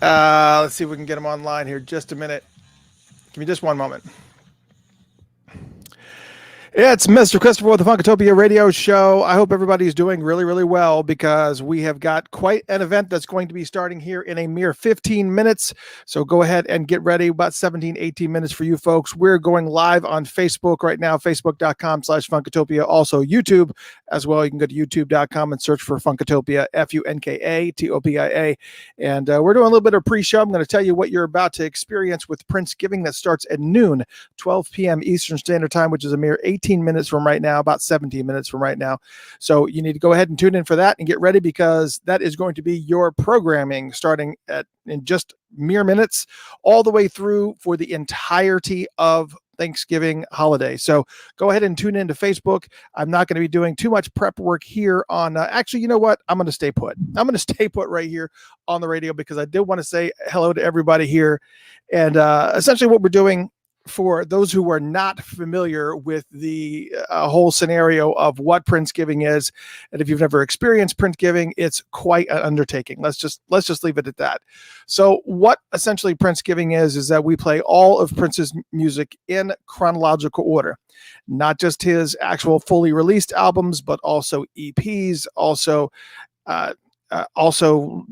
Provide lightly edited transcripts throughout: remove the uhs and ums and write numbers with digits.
Let's see if we can get him online here. Just a minute. Give me just one moment. It's Mr. Christopher with the Funkatopia Radio Show. I hope everybody's doing really, really well because we have got quite an event that's going to be starting here in a mere 15 minutes. So go ahead and get ready. About 17, 18 minutes for you folks. We're going live on Facebook right now, facebook.com/Funkatopia. Also YouTube as well. You can go to youtube.com and search for Funkatopia, Funkatopia. And we're doing a little bit of pre-show. I'm going to tell you what you're about to experience with Princegiving that starts at noon, 12 p.m. Eastern Standard Time, which is a mere 18 minutes from right now, about 17 minutes from right now. So you need to go ahead and tune in for that and get ready because that is going to be your programming starting in just mere minutes all the way through for the entirety of Thanksgiving holiday. So go ahead and tune into Facebook. I'm not going to be doing too much prep work here on actually, you know what? I'm going to stay put. I'm going to stay put right here on the radio because I did want to say hello to everybody here. And essentially what we're doing for those who are not familiar with the whole scenario of what Princegiving is, and if you've never experienced Princegiving, it's quite an undertaking. Let's just leave it at that. So what essentially Princegiving is that we play all of Prince's music in chronological order, not just his actual fully released albums, but also EPs, also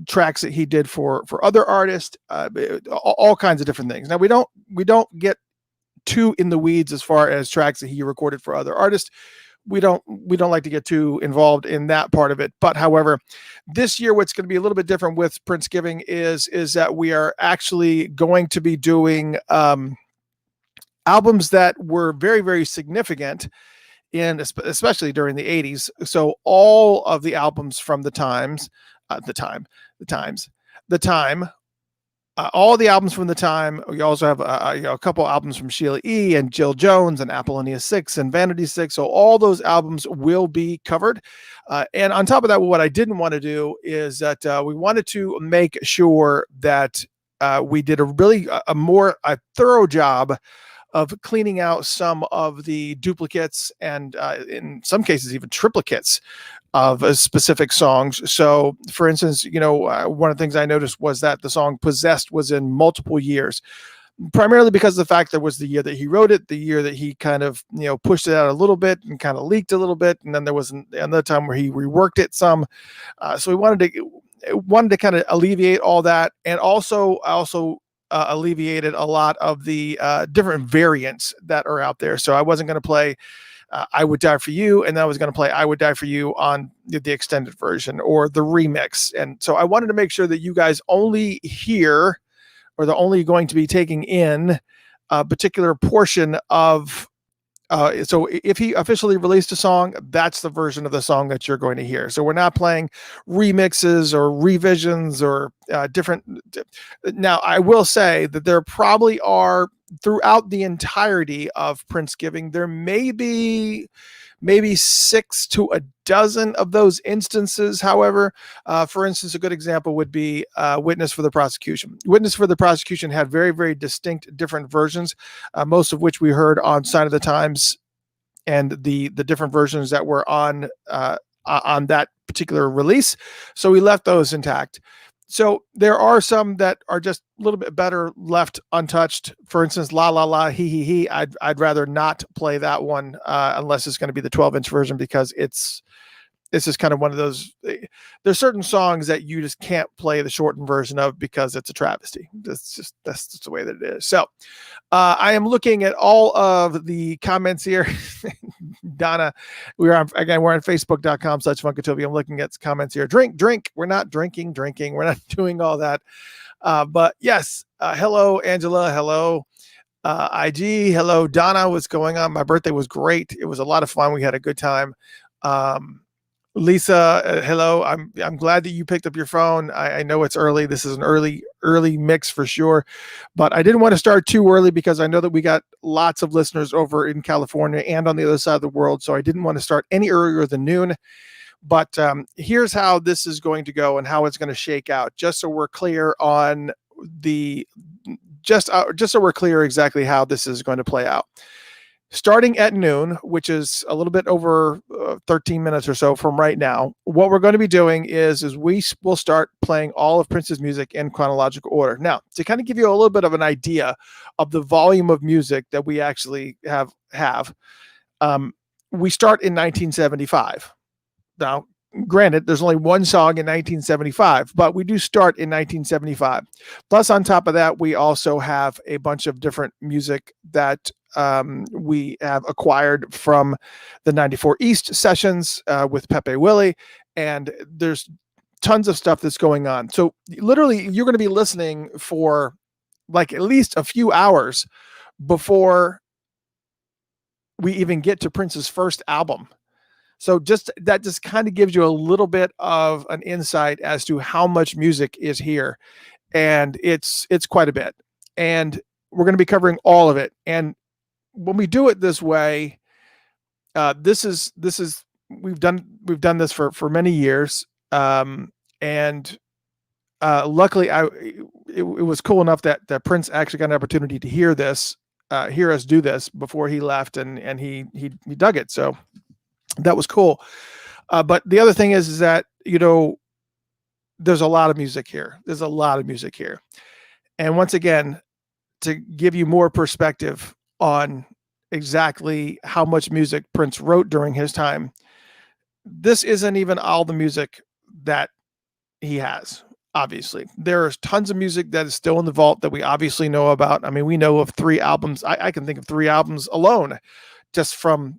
tracks that he did for other artists, all kinds of different things. Now we don't get too in the weeds as far as tracks that he recorded for other artists. We don't like to get too involved in that part of it. But however, this year what's going to be a little bit different with Princegiving is that we are actually going to be doing albums that were very, very significant in especially during the 80s. So all of the albums from the time, all the albums from the time. We also have a couple albums from Sheila E. and Jill Jones and Apollonia 6 and Vanity 6. So all those albums will be covered. And on top of that, what I didn't want to do is that we wanted to make sure that we did a more thorough job of cleaning out some of the duplicates and in some cases even triplicates of specific songs. So for instance, one of the things I noticed was that the song Possessed was in multiple years, primarily because of the fact that was the year that he wrote it, the year that he kind of, pushed it out a little bit and kind of leaked a little bit. And then there was another time where he reworked it some. So we wanted to kind of alleviate all that. And also alleviated a lot of the different variants that are out there. So I wasn't going to play I Would Die For You, and then I was going to play I Would Die For You on the extended version or the remix. And so I wanted to make sure that you guys only hear, or they're only going to be taking in a particular portion of so if he officially released a song, that's the version of the song that you're going to hear. So we're not playing remixes or revisions or different. Now, I will say that there probably are, throughout the entirety of Princegiving, there may be maybe 6 to a dozen of those instances. However, for instance, a good example would be Witness for the Prosecution. Witness for the Prosecution had very, very distinct different versions, most of which we heard on Sign of the Times, and the different versions that were on that particular release. So we left those intact. So there are some that are just a little bit better left untouched. For instance, La La La, He. I'd rather not play that one unless it's going to be the 12-inch version, because it's just kind of one of those. There's certain songs that you just can't play the shortened version of because it's a travesty. That's just the way that it is. So I am looking at all of the comments here. Donna, we're on Facebook.com/Funkatopia. I'm looking at comments here. Drink. We're not drinking. We're not doing all that. But yes, hello, Angela. Hello, IG. Hello, Donna. What's going on? My birthday was great. It was a lot of fun. We had a good time. Lisa, hello. I'm glad that you picked up your phone. I know it's early. This is an early mix for sure, but I didn't want to start too early because I know that we got lots of listeners over in California and on the other side of the world. So I didn't want to start any earlier than noon. But here's how this is going to go and how it's going to shake out, just so we're clear on just so we're clear exactly how this is going to play out. Starting at noon, which is a little bit over 13 minutes or so from right now, what we're going to be doing is we will start playing all of Prince's music in chronological order. Now, to kind of give you a little bit of an idea of the volume of music that we actually have, we start in 1975. Now, granted, there's only one song in 1975, but we do start in 1975. Plus, on top of that, we also have a bunch of different music that we have acquired from the 94 East sessions with Pepe Willie, and there's tons of stuff that's going on. So literally, you're going to be listening for like at least a few hours before we even get to Prince's first album. So that just kind of gives you a little bit of an insight as to how much music is here, and it's quite a bit. And we're going to be covering all of it. And when we do it this way, this is we've done this for many years, and luckily it was cool enough that Prince actually got an opportunity to hear us do this before he left, and he dug it. So that was cool. But the other thing is that, there's a lot of music here. And once again, to give you more perspective on exactly how much music Prince wrote during his time, this isn't even all the music that he has. Obviously, there's tons of music that is still in the vault that we obviously know about. I mean, we know of 3 albums. I can think of 3 albums alone just from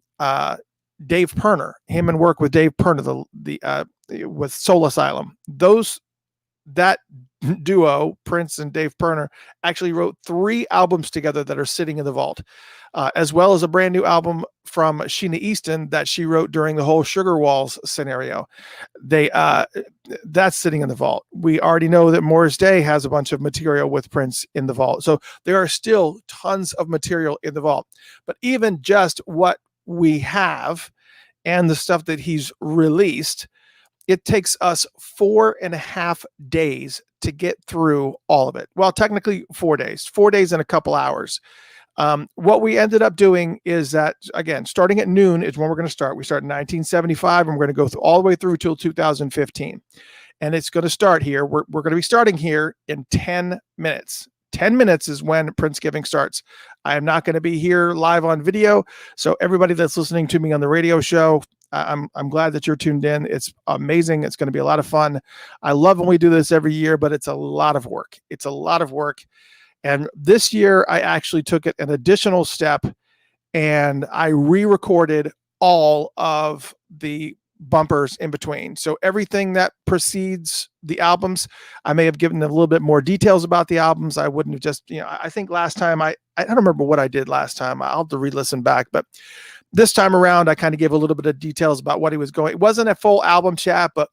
Dave Pirner, him and work with Dave Pirner, with Soul Asylum. That duo, Prince and Dave Pirner, actually wrote 3 albums together that are sitting in the vault, as well as a brand new album from Sheena Easton that she wrote during the whole Sugar Walls scenario. That's sitting in the vault. We already know that Morris Day has a bunch of material with Prince in the vault. So there are still tons of material in the vault. But even just what we have and the stuff that he's released, it takes us 4.5 days to get through all of it. Well, technically 4 days and a couple hours. What we ended up doing is that, again, starting at noon is when we're going to start. We start in 1975 and we're going to go through all the way through till 2015. And it's going to start here. We're going to be starting here in 10 minutes. 10 minutes is when Princegiving starts. I am not going to be here live on video. So everybody that's listening to me on the radio show, I'm glad that you're tuned in. It's amazing. It's going to be a lot of fun. I love when we do this every year, but it's a lot of work. And this year I actually took it an additional step and I re-recorded all of the bumpers in between. So everything that precedes the albums, I may have given a little bit more details about the albums. I wouldn't have just, I think last time I don't remember what I did last time. I'll have to re-listen back, but this time around, I kind of gave a little bit of details about what he was going. It wasn't a full album chat, but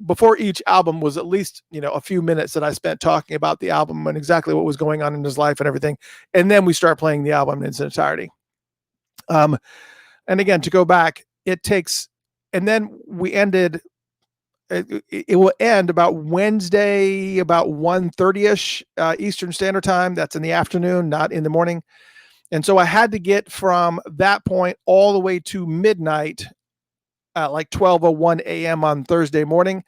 before each album was at least, a few minutes that I spent talking about the album and exactly what was going on in his life and everything. And then we start playing the album in its entirety. And again, to go back, it takes, and then we ended, it will end about Wednesday, about 1:30ish Eastern Standard Time. That's in the afternoon, not in the morning. And so I had to get from that point all the way to midnight, like 12:01 a.m. on Thursday morning,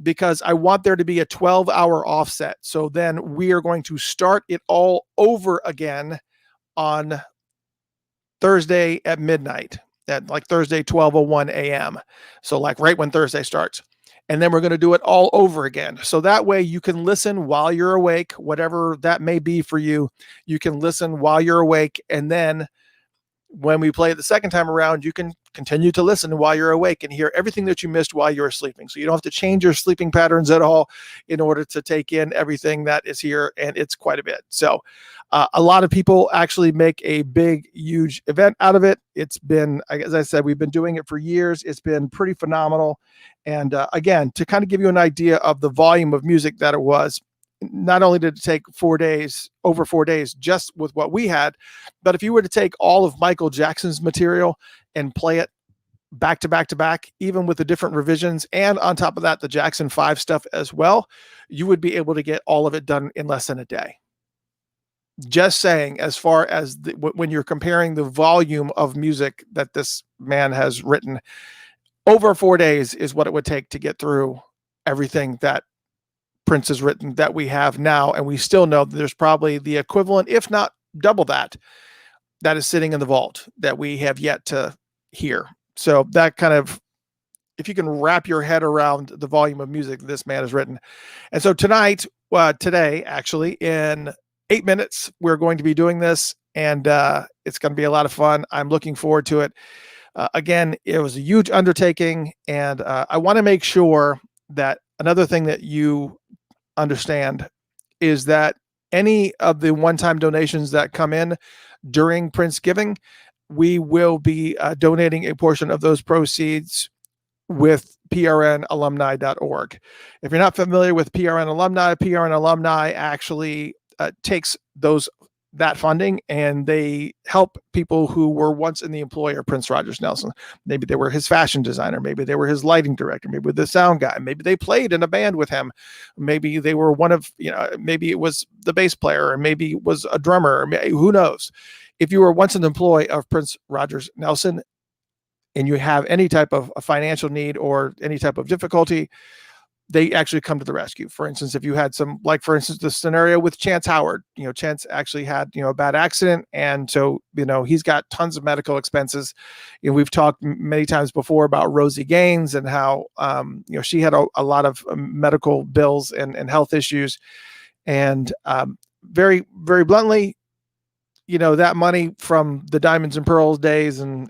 because I want there to be a 12-hour offset. So then we are going to start it all over again on Thursday at midnight, at like Thursday 12:01 a.m. So like right when Thursday starts. And then we're going to do it all over again. So that way you can listen while you're awake, whatever that may be for you. You can listen while you're awake. And then when we play it the second time around, you can continue to listen while you're awake and hear everything that you missed while you were sleeping. So you don't have to change your sleeping patterns at all in order to take in everything that is here. And it's quite a bit. So a lot of people actually make a big, huge event out of it. It's been, as I said, we've been doing it for years. It's been pretty phenomenal. And again, to kind of give you an idea of the volume of music that it was, not only did it take 4 days, over 4 days, just with what we had, but if you were to take all of Michael Jackson's material and play it back to back to back, even with the different revisions, and on top of that, the Jackson 5 stuff as well, you would be able to get all of it done in less than a day. just saying, as far as when you're comparing the volume of music that this man has written, over 4 days is what it would take to get through everything that Prince has written that we have now. And we still know that there's probably the equivalent, if not double that, that is sitting in the vault that we have yet to hear. So that kind of, if you can wrap your head around the volume of music this man has written. And so today, actually, in 8 minutes, we're going to be doing this, and it's going to be a lot of fun. I'm looking forward to it. Again, it was a huge undertaking, and I want to make sure that another thing that you understand is that any of the one-time donations that come in during Princegiving, we will be donating a portion of those proceeds with prnalumni.org. If you're not familiar with PRN Alumni actually takes that funding, and they help people who were once in the employ of Prince Rogers Nelson. Maybe they were his fashion designer, maybe they were his lighting director, maybe the sound guy, maybe they played in a band with him, maybe they were maybe it was the bass player, or maybe it was a drummer, who knows. If you were once in the employ of Prince Rogers Nelson and you have any type of a financial need or any type of difficulty, they actually come to the rescue. For instance, if you had for instance, the scenario with Chance Howard, Chance actually had, a bad accident. And so, he's got tons of medical expenses. We've talked many times before about Rosie Gaines and how, she had a lot of medical bills and health issues. And very, very bluntly, that money from the Diamonds and Pearls days and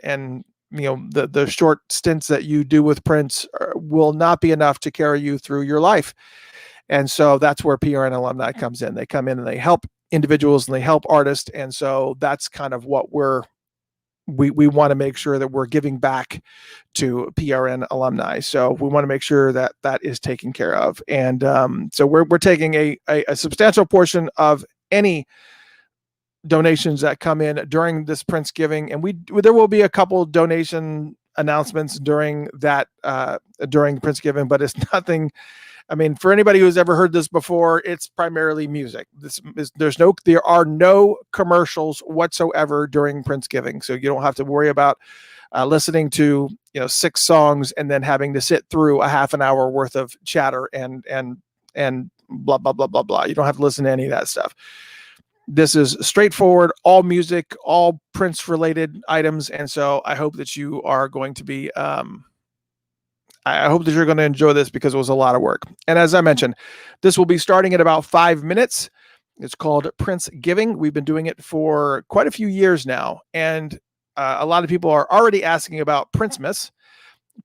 the short stints that you do with Prince will not be enough to carry you through your life. And so that's where PRN Alumni comes in. They come in and they help individuals and they help artists. And so that's kind of what we want to make sure that we're giving back to PRN Alumni. So we want to make sure that that is taken care of. And so we're taking a substantial portion of any donations that come in during this Princegiving, and there will be a couple donation announcements during Princegiving, but it's nothing. I mean, for anybody who's ever heard this before, it's primarily music. There are no commercials whatsoever during Princegiving, so you don't have to worry about listening to 6 songs and then having to sit through a half an hour worth of chatter and blah blah blah blah blah. You don't have to listen to any of that stuff. This is straightforward, all music, all Prince related items. And so I hope that you are going to be, I hope that you're going to enjoy this, because it was a lot of work. And as I mentioned, this will be starting at about 5 minutes. It's called Princegiving. We've been doing it for quite a few years now. And a lot of people are already asking about Princemas.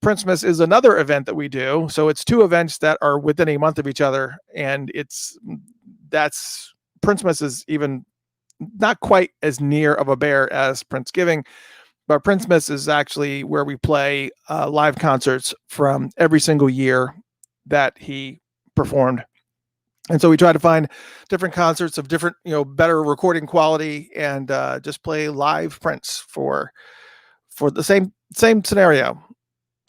Princemas is another event that we do. So it's 2 events that are within a month of each other. And Princemas is even not quite as near of a bear as Princegiving, but Princemas is actually where we play live concerts from every single year that he performed. And so we try to find different concerts of different, better recording quality, and just play live Prince for the same scenario,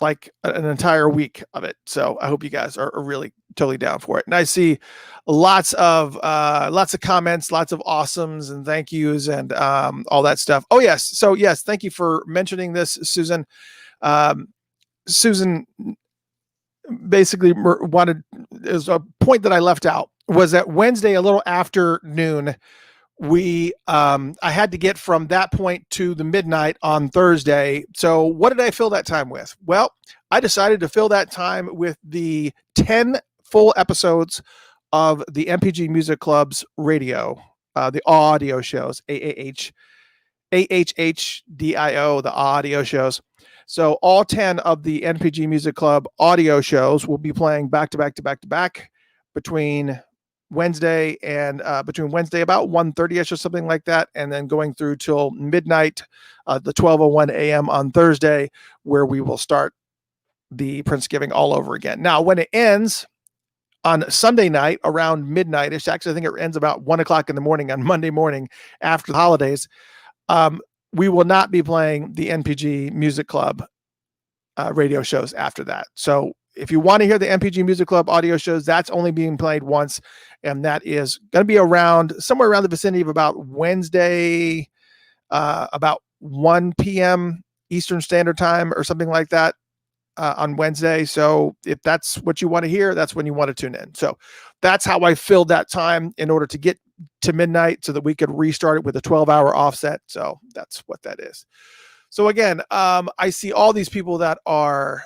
like an entire week of it. So I hope you guys are really totally down for it. And I see lots of comments, lots of awesomes and thank yous and all that stuff. Oh yes. So yes, thank you for mentioning this, Susan. Susan basically is a point that I left out, was that Wednesday, a little after noon, I had to get from that point to the midnight on Thursday. So what did I fill that time with? Well, I decided to fill that time with the 10 full episodes of the MPG Music Club's radio, the audio shows, AHHDIO, the audio shows. So all 10 of the MPG Music Club audio shows will be playing back to back to back to back between Wednesday about 1:30ish or something like that, and then going through till midnight, the 12:01 a.m. on Thursday, where we will start the Princegiving all over again. Now, when it ends on Sunday night around midnight-ish, actually, I think it ends about 1:00 in the morning on Monday morning after the holidays, we will not be playing the NPG Music Club radio shows after that. So if you want to hear the MPG Music Club audio shows, that's only being played once, and that is going to be around somewhere around the vicinity of about Wednesday, about 1 p.m. Eastern Standard Time or something like that on Wednesday. So if that's what you want to hear, that's when you want to tune in. So that's how I filled that time in order to get to midnight so that we could restart it with a 12-hour offset. So that's what that is. So again, I see all these people that are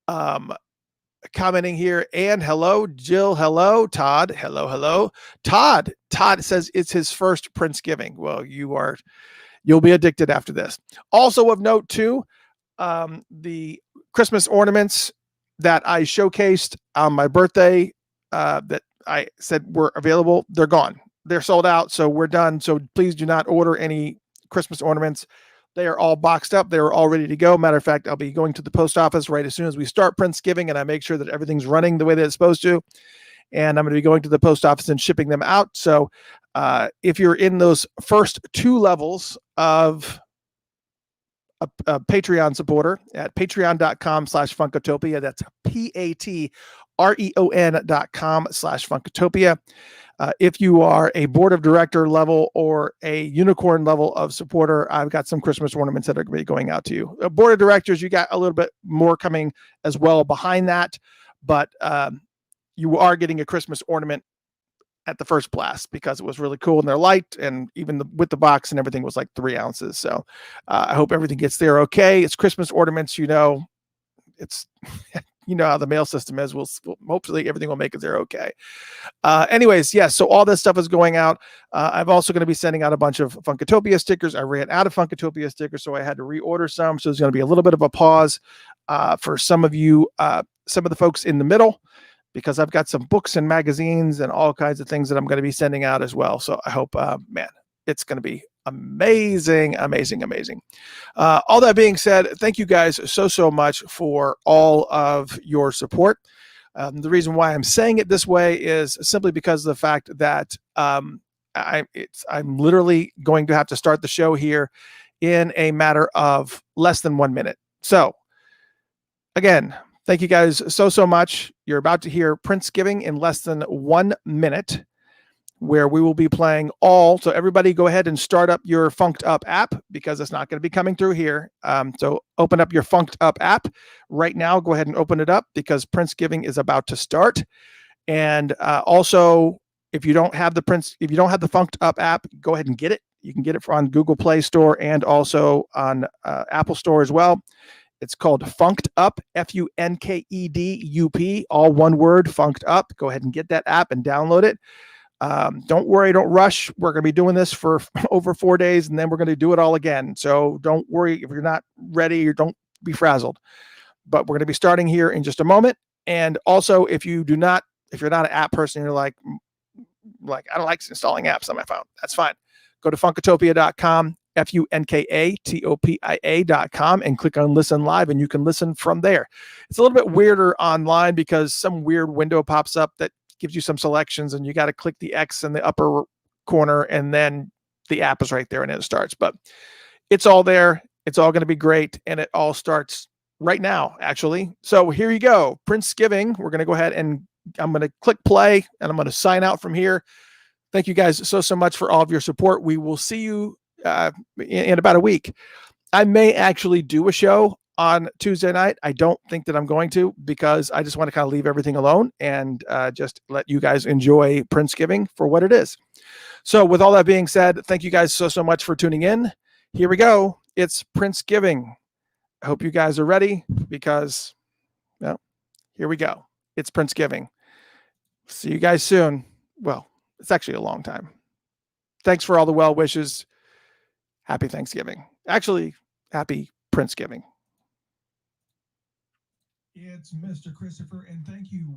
commenting here. And hello, Jill. Hello, Todd. Hello. Todd says it's his first Princegiving. Well, you'll be addicted after this. Also of note too, the Christmas ornaments that I showcased on my birthday that I said were available, they're gone. They're sold out. So we're done. So please do not order any Christmas ornaments. They are all boxed up. They're all ready to go. Matter of fact, I'll be going to the post office right as soon as we start Princegiving, and I make sure that everything's running the way that it's supposed to. And I'm going to be going to the post office and shipping them out. So if you're in those first 2 levels of a Patreon supporter at patreon.com/Funkotopia, that's patreon.com/Funkotopia. If you are a board of director level or a unicorn level of supporter, I've got some Christmas ornaments that are going to be going out to you. Board of directors, you got a little bit more coming as well behind that, but you are getting a Christmas ornament at the first blast because it was really cool and they're light, and even with the box and everything was like 3 ounces. So I hope everything gets there okay. It's Christmas ornaments, it's how the mail system is. We'll hopefully everything will make it there okay. Anyways, yes, so all this stuff is going out. I'm also going to be sending out a bunch of Funkotopia stickers. I ran out of Funkotopia stickers, so I had to reorder some. So there's going to be a little bit of a pause for some of you, some of the folks in the middle, because I've got some books and magazines and all kinds of things that I'm going to be sending out as well. So I hope, it's going to be amazing. All that being said, thank you guys so much for all of your support. The reason why I'm saying it this way is simply because of the fact that I'm literally going to have to start the show here in a matter of less than 1 minute. So again, thank you guys so much. You're about to hear Princegiving in less than 1 minute, where we will be playing all. So everybody go ahead and start up your Funked Up app, because it's not going to be coming through here. So open up your Funked Up app right now. Go ahead and open it up because Princegiving is about to start. And also, if you don't have the Funked Up app, go ahead and get it. You can get it on Google Play Store and also on Apple Store as well. It's called Funked Up, Funkedup, all one word, Funked Up. Go ahead and get that app and download it. Don't worry, don't rush. We're going to be doing this for over 4 days, and then we're going to do it all again. So don't worry if you're not ready, or don't be frazzled. But we're going to be starting here in just a moment. And also, if you're not an app person, you're like I don't like installing apps on my phone, that's fine. Go to Funkotopia.com, Funkatopia.com, and click on Listen Live, and you can listen from there. It's a little bit weirder online because some weird window pops up that gives you some selections, and you got to click the X in the upper corner, and then the app is right there and it starts. But it's all there. It's all going to be great, and it all starts right now, actually. So here you go, Princegiving. We're going to go ahead and I'm going to click play, and I'm going to sign out from here. Thank you guys so much for all of your support. We will see you in about a week. I may actually do a show on Tuesday night. I don't think that I'm going to, because I just want to kind of leave everything alone and just let you guys enjoy Princegiving for what it is. So with all that being said, thank you guys so much for tuning in. Here we go. It's Princegiving. I hope you guys are ready, because, well, here we go. It's Princegiving. See you guys soon. Well, it's actually a long time. Thanks for all the well wishes. Happy Thanksgiving. Actually, happy Princegiving. It's Mr. Christopher, and thank you.